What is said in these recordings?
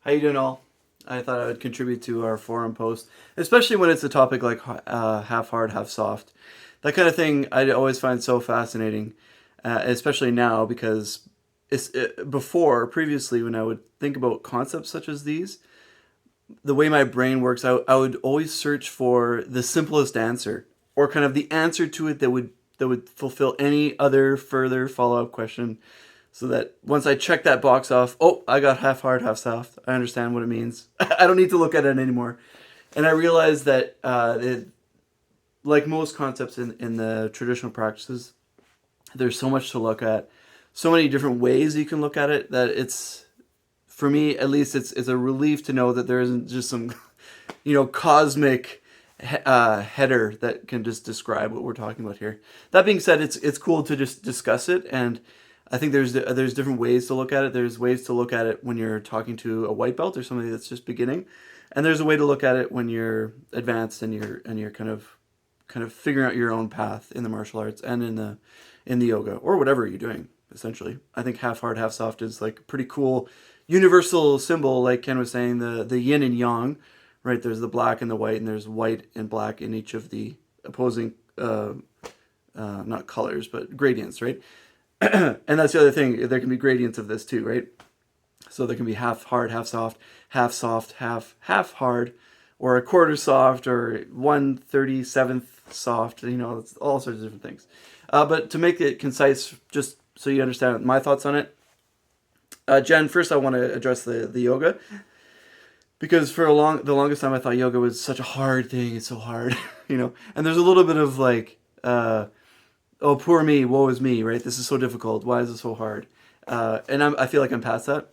How you doing, all? I thought I would contribute to our forum post, especially when it's a topic like half hard, half soft. That kind of thing I always find so fascinating, especially now because previously, when I would think about concepts such as these, the way my brain works, I would always search for the simplest answer or kind of the answer to it that would fulfill any other further follow up question, so that once I check that box off, oh, I got half hard, half soft. I understand what it means. I don't need to look at it anymore. And I realized that, like most concepts in the traditional practices, there's so much to look at, so many different ways you can look at it, that it's, for me at least, it's a relief to know that there isn't just some, cosmic header that can just describe what we're talking about here. That being said, it's cool to just discuss it, and I think there's different ways to look at it. There's ways to look at it when you're talking to a white belt or somebody that's just beginning, and there's a way to look at it when you're advanced and you're kind of figuring out your own path in the martial arts and in the yoga or whatever you're doing. Essentially, I think half hard, half soft is like a pretty cool universal symbol. Like Ken was saying, the yin and yang, right? There's the black and the white, and there's white and black in each of the opposing, not colors, but gradients, right? And that's the other thing. There can be gradients of this too, right? So there can be half hard, half soft, half hard, or a quarter soft, or 1/37th soft. It's all sorts of different things. But to make it concise, just so you understand my thoughts on it, Jen, first I want to address the yoga, because for the longest time I thought yoga was such a hard thing. It's so hard, And there's a little bit of like, oh, poor me, woe is me, right? This is so difficult. Why is it so hard? And I feel like I'm past that.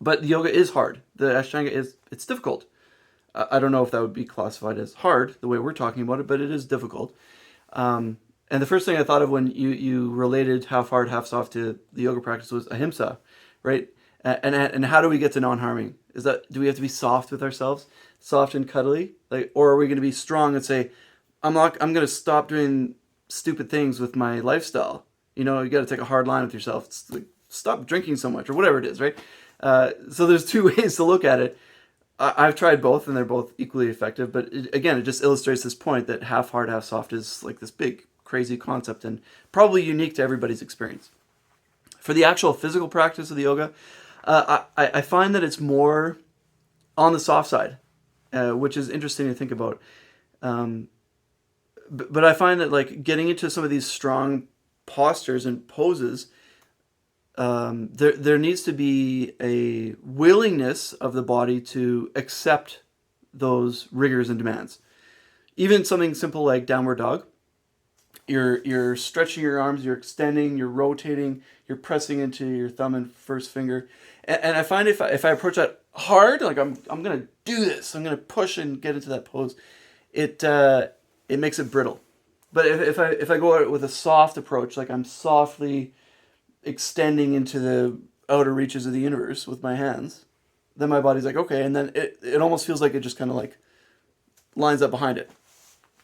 But the yoga is hard. The Ashtanga it's difficult. I don't know if that would be classified as hard the way we're talking about it, but it is difficult. And the first thing I thought of when you related half hard, half soft to the yoga practice was ahimsa, right? And how do we get to non-harming? Do we have to be soft with ourselves, soft and cuddly, or are we going to be strong and say, I'm going to stop doing stupid things with my lifestyle? You got to take a hard line with yourself. It's like, stop drinking so much, or whatever it is, right? So there's two ways to look at it. I've tried both, and they're both equally effective. But again, it just illustrates this point that half hard, half soft is like this big, crazy concept, and probably unique to everybody's experience. For the actual physical practice of the yoga, I find that it's more on the soft side, which is interesting to think about. But I find that, like, getting into some of these strong postures and poses, there needs to be a willingness of the body to accept those rigors and demands. Even something simple like downward dog, you're stretching your arms, you're extending, you're rotating, you're pressing into your thumb and first finger. And I find if I approach that hard, like I'm gonna do this, I'm gonna push and get into that pose, it makes it brittle. But if I go out with a soft approach, like I'm softly extending into the outer reaches of the universe with my hands, then my body's like, okay, and then it almost feels like it just kind of like lines up behind it,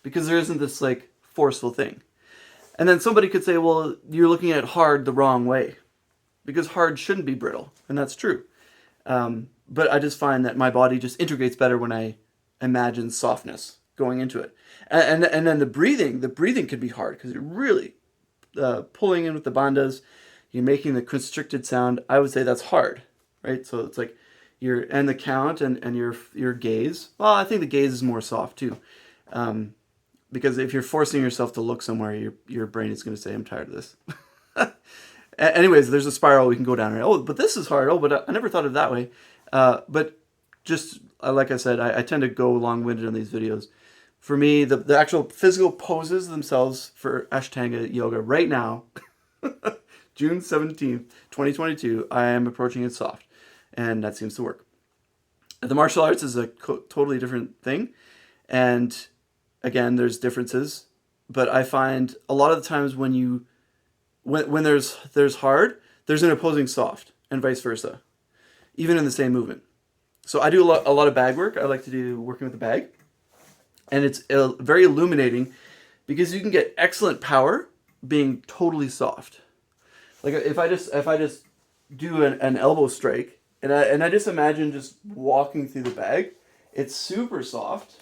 because there isn't this like forceful thing. And then somebody could say, well, you're looking at hard the wrong way, because hard shouldn't be brittle, and that's true. But I just find that my body just integrates better when I imagine softness going into it. And then the breathing could be hard, because you're really pulling in with the bandhas, you're making the constricted sound. I would say that's hard, right? So it's like and the count and your gaze. Well, I think the gaze is more soft too. Because if you're forcing yourself to look somewhere, your brain is going to say, I'm tired of this. Anyways, there's a spiral we can go down. Right? Oh, but this is hard. Oh, but I never thought of it that way. But just like I said, I tend to go long-winded on these videos. For me, the actual physical poses themselves for Ashtanga yoga right now, June 17th, 2022, I am approaching it soft. And that seems to work. The martial arts is a totally different thing. And again, there's differences, but I find a lot of the times when there's hard, there's an opposing soft, and vice versa, even in the same movement. So I do a lot of bag work. I like to do working with the bag, and it's very illuminating, because you can get excellent power being totally soft. Like if I just do an elbow strike, And I just imagine just walking through the bag. It's super soft,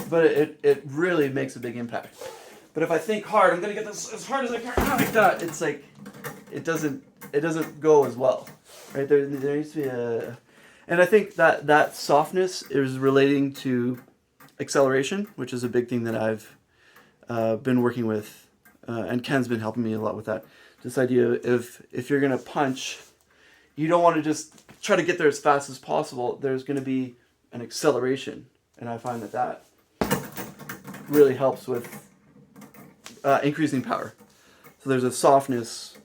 but it really makes a big impact. But if I think hard, I'm gonna get this as hard as I can, like that. It's like it doesn't go as well, right? There needs to be a, and I think that softness is relating to acceleration, which is a big thing that I've been working with, and Ken's been helping me a lot with that. This idea of if you're gonna punch, you don't want to just try to get there as fast as possible. There's going to be an acceleration, and I find that really helps with increasing power. So there's a softness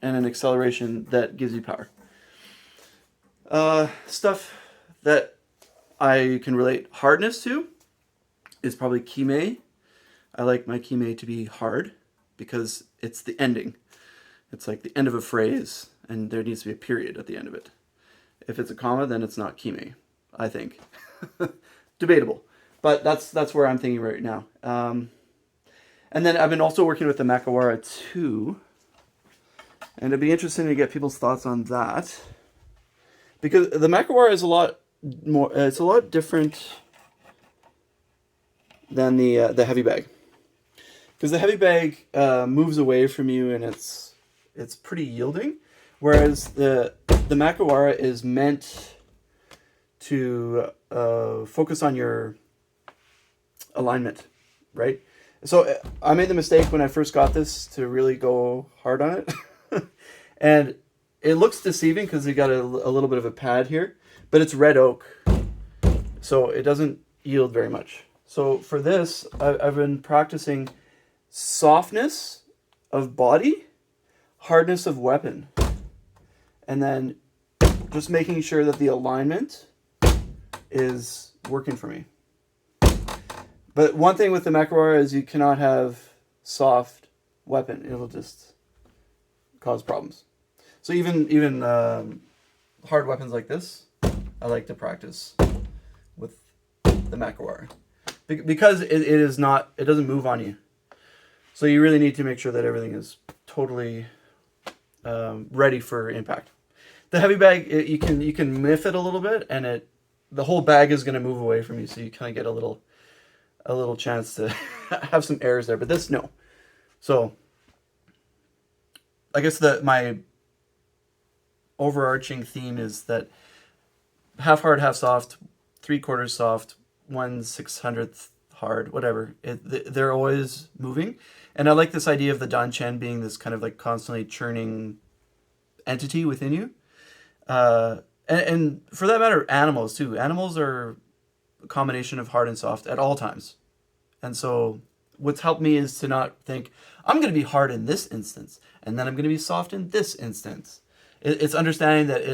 and an acceleration that gives you power. Stuff that I can relate hardness to is probably kime. I like my kime to be hard because it's the ending. It's like the end of a phrase, and there needs to be a period at the end of it. If it's a comma, then it's not kime, I think. Debatable, but that's where I'm thinking right now. And then I've been also working with the Makiwara 2, and it'd be interesting to get people's thoughts on that, because the Makiwara is a lot more. It's a lot different than the heavy bag, because the heavy bag moves away from you, and it's pretty yielding, whereas the Makiwara is meant to focus on your alignment, right? So I made the mistake when I first got this to really go hard on it, and it looks deceiving because you got a little bit of a pad here, but it's red oak, so it doesn't yield very much. So for this, I've been practicing softness of body, hardness of weapon, and then just making sure that the alignment is working for me. But one thing with the Makiwara is you cannot have soft weapon. It'll just cause problems. So even hard weapons like this, I like to practice with the Makiwara. Because it is not, it doesn't move on you. So you really need to make sure that everything is totally ready for impact. The heavy bag, you can miff it a little bit, and the whole bag is going to move away from you, so you kind of get a little chance to have some errors there. But this, no. So I guess my overarching theme is that half hard, half soft, 3/4 soft, 1/600th hard, whatever. They're always moving. And I like this idea of the Danchen being this kind of like constantly churning entity within you. And for that matter, animals too. Animals are a combination of hard and soft at all times. And so what's helped me is to not think, I'm going to be hard in this instance, and then I'm going to be soft in this instance. It's understanding that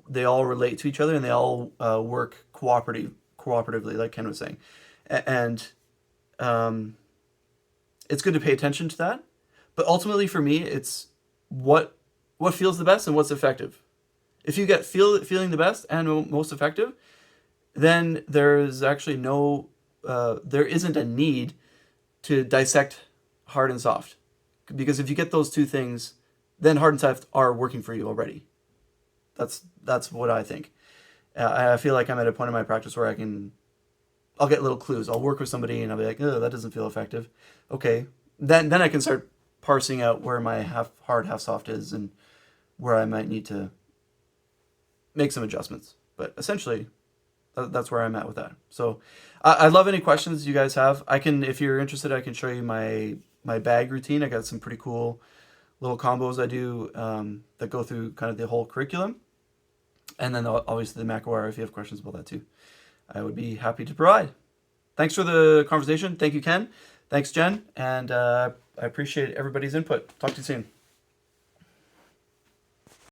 they all relate to each other, and they all work cooperatively, like Ken was saying. And it's good to pay attention to that. But ultimately for me, it's what feels the best and what's effective. If you get feeling the best and most effective, then there's actually there isn't a need to dissect hard and soft. Because if you get those two things, then hard and soft are working for you already. That's what I think. I feel like I'm at a point in my practice where I'll get little clues. I'll work with somebody and I'll be like, oh, that doesn't feel effective. Okay. Then I can start parsing out where my half hard, half soft is, and where I might need to make some adjustments. But essentially, that's where I'm at with that. So I'd love any questions you guys have. If you're interested, I can show you my bag routine. I got some pretty cool little combos I do that go through kind of the whole curriculum. And then obviously the Makiwara, if you have questions about that too, I would be happy to provide. Thanks for the conversation. Thank you, Ken. Thanks, Jen. And I appreciate everybody's input. Talk to you soon.